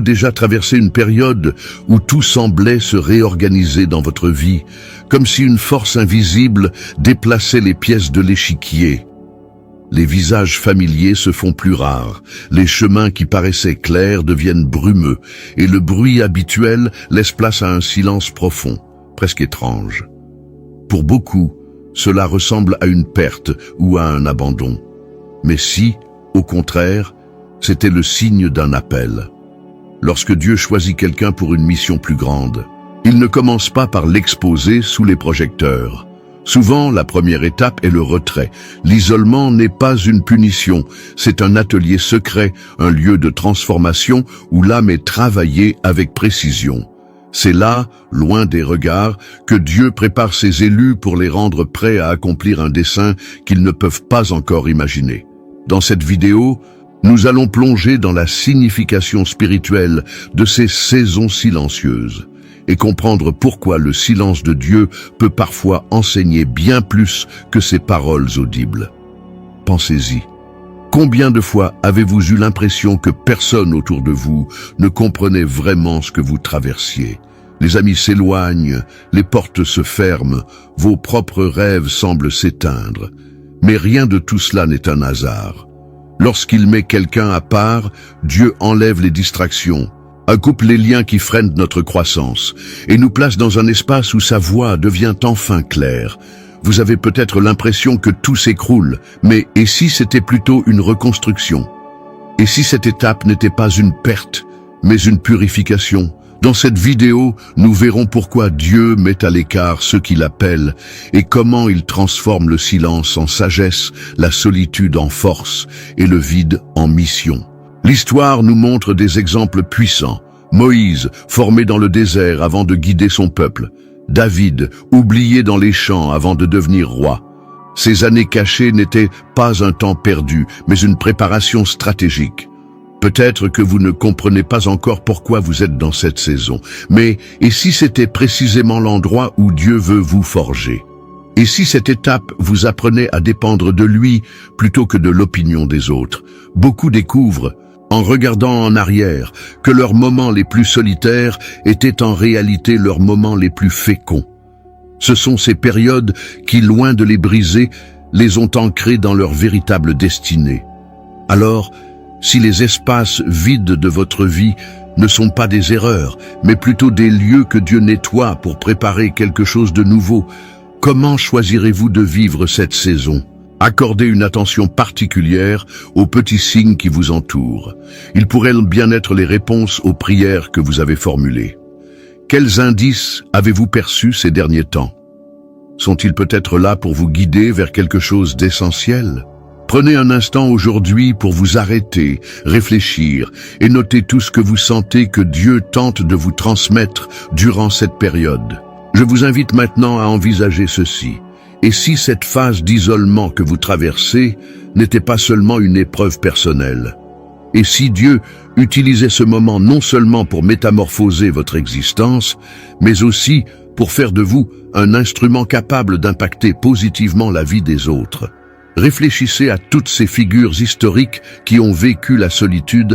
Déjà traversé une période où tout semblait se réorganiser dans votre vie, comme si une force invisible déplaçait les pièces de l'échiquier. Les visages familiers se font plus rares, les chemins qui paraissaient clairs deviennent brumeux, et le bruit habituel laisse place à un silence profond, presque étrange. Pour beaucoup, cela ressemble à une perte ou à un abandon. Mais si, au contraire, c'était le signe d'un appel. Lorsque Dieu choisit quelqu'un pour une mission plus grande, il ne commence pas par l'exposer sous les projecteurs. Souvent, la première étape est le retrait. L'isolement n'est pas une punition, c'est un atelier secret, un lieu de transformation où l'âme est travaillée avec précision. C'est là, loin des regards, que Dieu prépare ses élus pour les rendre prêts à accomplir un dessein qu'ils ne peuvent pas encore imaginer. Dans cette vidéo, nous allons plonger dans la signification spirituelle de ces saisons silencieuses et comprendre pourquoi le silence de Dieu peut parfois enseigner bien plus que ses paroles audibles. Pensez-y. Combien de fois avez-vous eu l'impression que personne autour de vous ne comprenait vraiment ce que vous traversiez? Les amis s'éloignent, les portes se ferment, vos propres rêves semblent s'éteindre. Mais rien de tout cela n'est un hasard. Lorsqu'il met quelqu'un à part, Dieu enlève les distractions, coupe les liens qui freinent notre croissance et nous place dans un espace où sa voix devient enfin claire. Vous avez peut-être l'impression que tout s'écroule, mais et si c'était plutôt une reconstruction? Et si cette étape n'était pas une perte, mais une purification? Dans cette vidéo, nous verrons pourquoi Dieu met à l'écart ceux qu'il appelle et comment il transforme le silence en sagesse, la solitude en force et le vide en mission. L'histoire nous montre des exemples puissants. Moïse, formé dans le désert avant de guider son peuple. David, oublié dans les champs avant de devenir roi. Ces années cachées n'étaient pas un temps perdu, mais une préparation stratégique. Peut-être que vous ne comprenez pas encore pourquoi vous êtes dans cette saison, mais et si c'était précisément l'endroit où Dieu veut vous forger? Et si cette étape vous apprenait à dépendre de lui plutôt que de l'opinion des autres? Beaucoup découvrent, en regardant en arrière, que leurs moments les plus solitaires étaient en réalité leurs moments les plus féconds. Ce sont ces périodes qui, loin de les briser, les ont ancrés dans leur véritable destinée. Alors, si les espaces vides de votre vie ne sont pas des erreurs, mais plutôt des lieux que Dieu nettoie pour préparer quelque chose de nouveau, comment choisirez-vous de vivre cette saison? Accordez une attention particulière aux petits signes qui vous entourent. Ils pourraient bien être les réponses aux prières que vous avez formulées. Quels indices avez-vous perçus ces derniers temps? Sont-ils peut-être là pour vous guider vers quelque chose d'essentiel? Prenez un instant aujourd'hui pour vous arrêter, réfléchir et noter tout ce que vous sentez que Dieu tente de vous transmettre durant cette période. Je vous invite maintenant à envisager ceci. Et si cette phase d'isolement que vous traversez n'était pas seulement une épreuve personnelle? Et si Dieu utilisait ce moment non seulement pour métamorphoser votre existence, mais aussi pour faire de vous un instrument capable d'impacter positivement la vie des autres? Réfléchissez à toutes ces figures historiques qui ont vécu la solitude